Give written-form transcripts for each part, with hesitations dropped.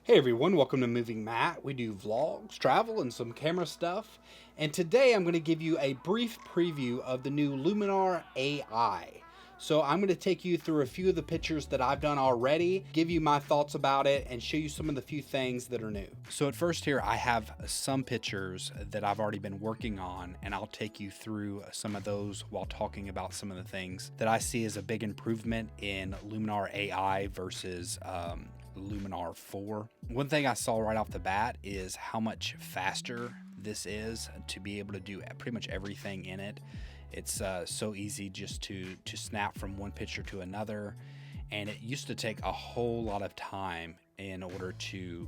Hey everyone, welcome to Moving Matt. We do vlogs, travel, and some camera stuff. And today I'm going to give you a brief preview of the new Luminar AI. So I'm going to take you through a few of the pictures that I've done already, give you my thoughts about it, and show you some of the few things that are new. So at first here, I have some pictures that I've already been working on, and I'll take you through some of those while talking about some of the things that I see as a big improvement in Luminar AI versus Luminar 4. One thing I saw right off the bat is how much faster this is to be able to do pretty much everything in it. It's so easy just to snap from one picture to another, and it used to take a whole lot of time in order to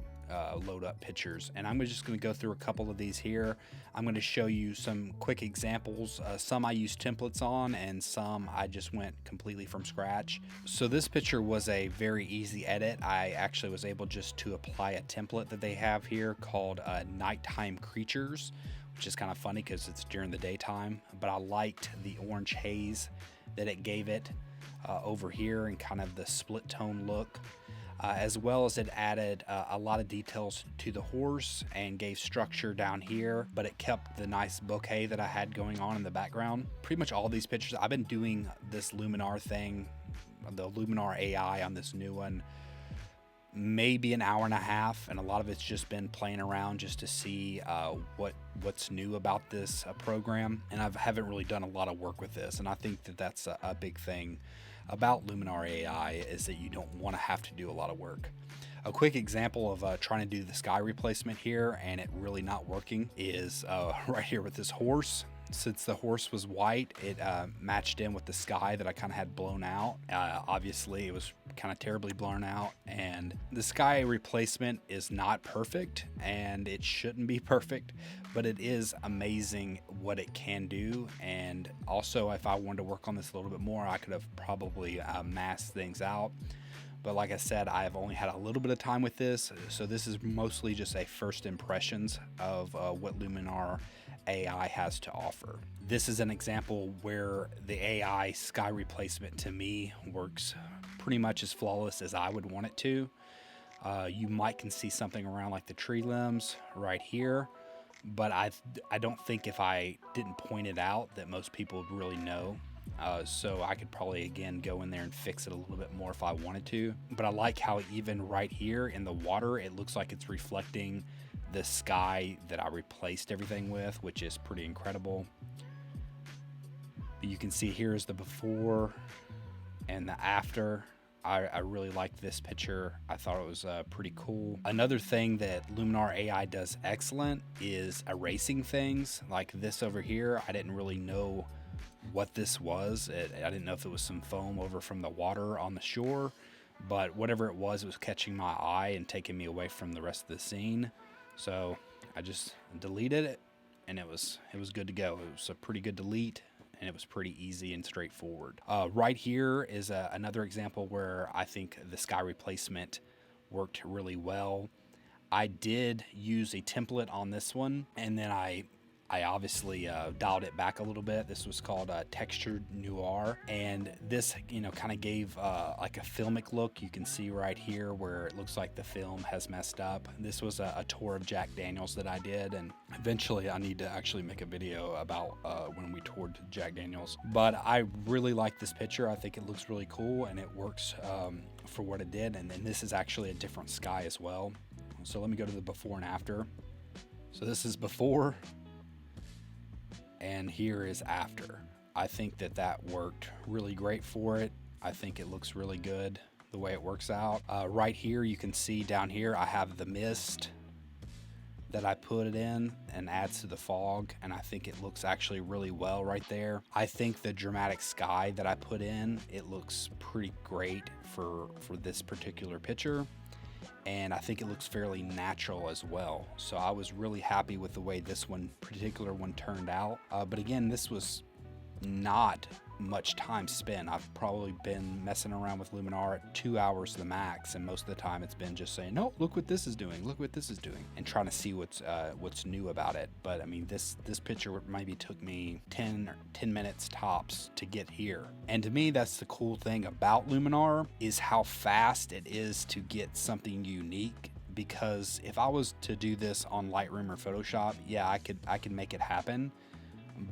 load up pictures. And I'm just going to go through a couple of these here. I'm going to show you some quick examples. Some I used templates on, and some I just went completely from scratch. So this picture was a very easy edit. I actually was able just to apply a template that they have here called Nighttime Creatures, which is kind of funny because it's during the daytime, but I liked the orange haze that it gave it over here and kind of the split tone look. As well as it added a lot of details to the horse and gave structure down here, but it kept the nice bouquet that I had going on in the background. Pretty much all these pictures, I've been doing this Luminar thing, the Luminar AI on this new one, maybe an hour and a half, and a lot of it's just been playing around just to see what's new about this program. And I haven't really done a lot of work with this, and I think that that's a big thing about Luminar AI is that you don't want to have to do a lot of work. A quick example of trying to do the sky replacement here and it really not working is right here with this horse. Since the horse was white, it matched in with the sky that I kind of had blown out. Obviously, it was kind of terribly blown out, and the sky replacement is not perfect, and it shouldn't be perfect, but it is amazing what it can do. And also, if I wanted to work on this a little bit more, I could have probably masked things out. But like I said, I've only had a little bit of time with this, so this is mostly just a first impressions of what Luminar AI has to offer. This is an example where the AI sky replacement to me works pretty much as flawless as I would want it to. You might can see something around like the tree limbs right here, but I don't think if I didn't point it out that most people would really know. So I could probably again go in there and fix it a little bit more if I wanted to. But I like how even right here in the water, it looks like it's reflecting the sky that I replaced everything with, which is pretty incredible. But you can see here is the before and the after. I really like this picture. I thought it was pretty cool. Another thing that Luminar AI does excellent is erasing things like this over here. I didn't really know what this was. I didn't know if it was some foam over from the water on the shore, but whatever it was catching my eye and taking me away from the rest of the scene. So I just deleted it, and it was good to go. It was a pretty good delete, and it was pretty easy and straightforward. Right here is another example where I think the sky replacement worked really well. I did use a template on this one, and then I obviously dialed it back a little bit. This was called Textured Noir, and this kind of gave like a filmic look. You can see right here where it looks like the film has messed up. This was a tour of Jack Daniel's that I did, and eventually I need to actually make a video about when we toured Jack Daniel's. But I really like this picture. I think it looks really cool, and it works for what it did. And then this is actually a different sky as well. So let me go to the before and after. So this is before, and here is after. I think that worked really great for it. I think it looks really good the way it works out. Right here, you can see down here, I have the mist that I put it in and adds to the fog, and I think it looks actually really well right there. I think the dramatic sky that I put in, it looks pretty great for this particular picture. And I think it looks fairly natural as well. So I was really happy with the way this particular one turned out. But again, this was not much time spent. I've probably been messing around with Luminar at 2 hours the max, and most of the time it's been just saying, "No, look what this is doing. Look what this is doing," and trying to see what's new about it. But I mean, this picture maybe took me 10 minutes tops to get here. And to me, that's the cool thing about Luminar is how fast it is to get something unique because if I was to do this on Lightroom or Photoshop, yeah, I could make it happen.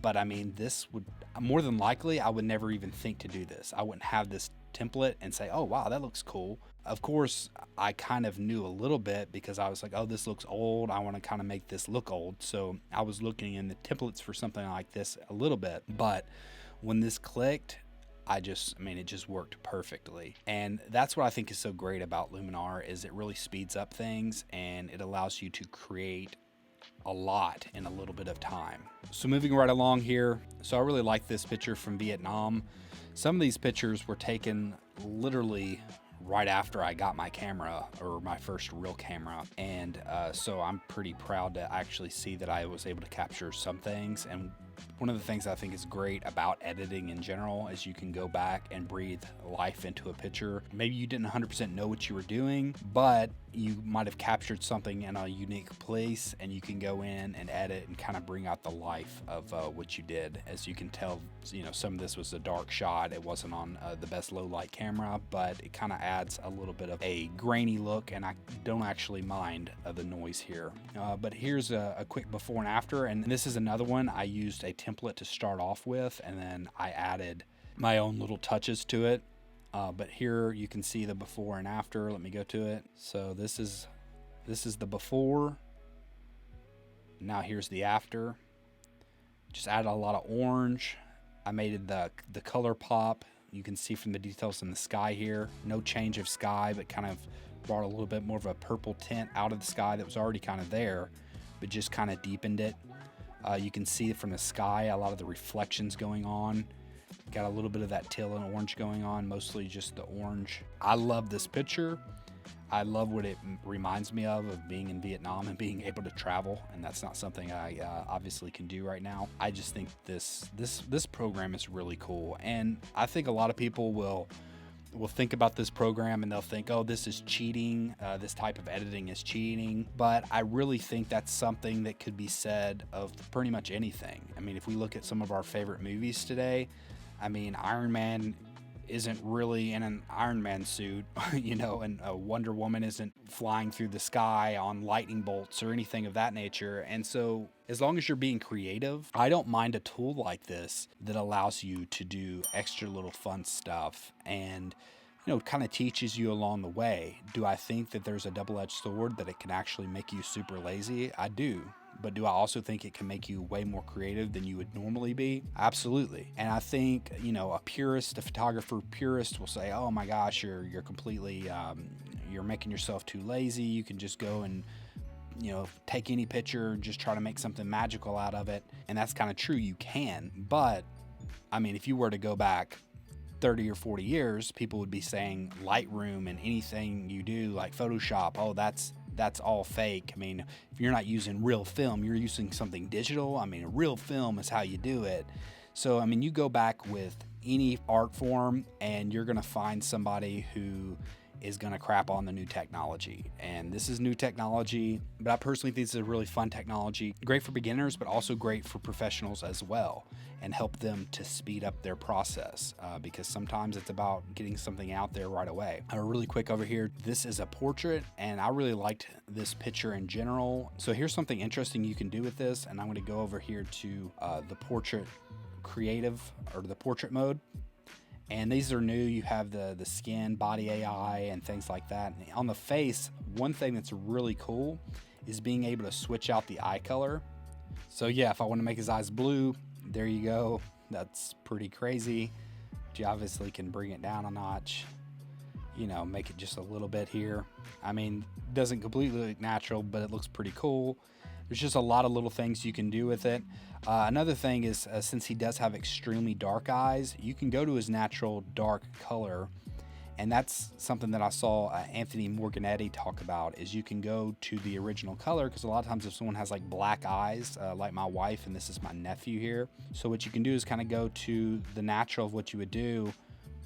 But I mean, this would more than likely, I would never even think to do this. I wouldn't have this template and say, oh wow, that looks cool. Of course, I kind of knew a little bit because I was like, oh, this looks old. I want to kind of make this look old. So I was looking in the templates for something like this a little bit. But when this clicked, it just worked perfectly. And that's what I think is so great about Luminar, is it really speeds up things and it allows you to create a lot in a little bit of time. So moving right along here, so I really like this picture from Vietnam. Some of these pictures were taken literally right after I got my camera, or my first real camera, and so I'm pretty proud to actually see that I was able to capture some things. And one of the things I think is great about editing in general is you can go back and breathe life into a picture. Maybe you didn't 100% know what you were doing, but you might have captured something in a unique place, and you can go in and edit and kind of bring out the life of what you did. As you can tell, some of this was a dark shot. It wasn't on the best low light camera, but it kind of adds a little bit of a grainy look, and I don't actually mind the noise here. But here's a quick before and after, and this is another one. I used a template to start off with, and then I added my own little touches to it. But here you can see the before and after. Let me go to it. So this is the before. Now here's the after. Just added a lot of orange. I made the color pop. You can see from the details in the sky here. No change of sky, but kind of brought a little bit more of a purple tint out of the sky that was already kind of there, but just kind of deepened it. You can see from the sky a lot of the reflections going on. Got a little bit of that teal and orange going on, mostly just the orange. I love this picture. I love what it reminds me of being in Vietnam and being able to travel, and that's not something I obviously can do right now. I just think this program is really cool, and I think a lot of people will think about this program and they'll think, oh, this is cheating. This type of editing is cheating. But I really think that's something that could be said of pretty much anything. I mean, if we look at some of our favorite movies today, I mean, Iron Man isn't really in an Iron Man suit, and Wonder Woman isn't flying through the sky on lightning bolts or anything of that nature. And so as long as you're being creative, I don't mind a tool like this that allows you to do extra little fun stuff and kind of teaches you along the way. Do I think that there's a double-edged sword, that it can actually make you super lazy? I do. But do I also think it can make you way more creative than you would normally be? Absolutely. And I think, a photographer purist will say, oh my gosh, you're completely, you're making yourself too lazy. You can just go and, take any picture and just try to make something magical out of it. And that's kind of true. You can. But I mean, if you were to go back 30 or 40 years, people would be saying Lightroom and anything you do like Photoshop, oh, that's all fake. I mean, if you're not using real film, you're using something digital. I mean, real film is how you do it. So, I mean, you go back with any art form and you're going to find somebody who is going to crap on the new technology. And this is new technology, but I personally think this is a really fun technology. Great for beginners, but also great for professionals as well, and help them to speed up their process, because sometimes it's about getting something out there right away. Really quick over here, this is a portrait, and I really liked this picture in general. So here's something interesting you can do with this, and I'm going to go over here to the portrait creative, or the portrait mode. And these are new. You have the skin, body AI, and things like that. And on the face, one thing that's really cool is being able to switch out the eye color. So yeah, if I want to make his eyes blue, there you go. That's pretty crazy. But you obviously can bring it down a notch, make it just a little bit here. I mean, it doesn't completely look natural, but it looks pretty cool. There's just a lot of little things you can do with it. Another thing is, since he does have extremely dark eyes, you can go to his natural dark color. And that's something that I saw Anthony Morganetti talk about, is you can go to the original color, because a lot of times if someone has like black eyes, like my wife, and this is my nephew here. So what you can do is kind of go to the natural of what you would do,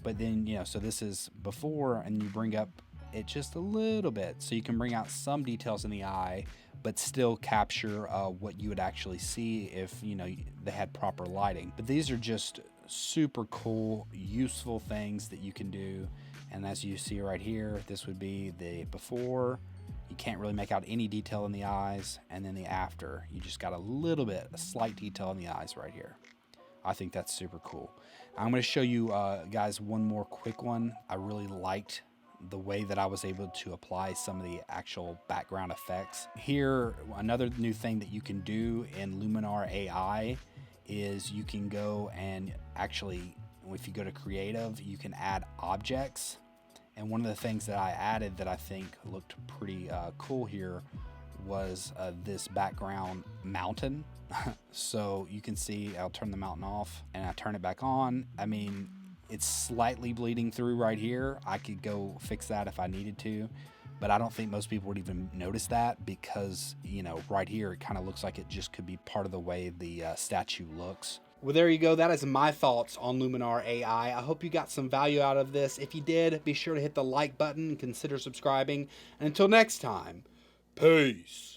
but then, so this is before, and you bring up it just a little bit. So you can bring out some details in the eye, but still capture what you would actually see if, they had proper lighting. But these are just super cool, useful things that you can do. And as you see right here, this would be the before. You can't really make out any detail in the eyes, and then the after, you just got a slight detail in the eyes right here. I think that's super cool. I'm going to show you guys one more quick one. I really liked the way that I was able to apply some of the actual background effects. Here, another new thing that you can do in Luminar AI is you can go and actually, if you go to creative, you can add objects. And one of the things that I added that I think looked pretty cool here was this background mountain. So you can see, I'll turn the mountain off and I turn it back on. I mean, it's slightly bleeding through right here. I could go fix that if I needed to, but I don't think most people would even notice that because, you know, right here, it kind of looks like it just could be part of the way the statue looks. Well, there you go. That is my thoughts on Luminar AI. I hope you got some value out of this. If you did, be sure to hit the like button and consider subscribing. And until next time, peace.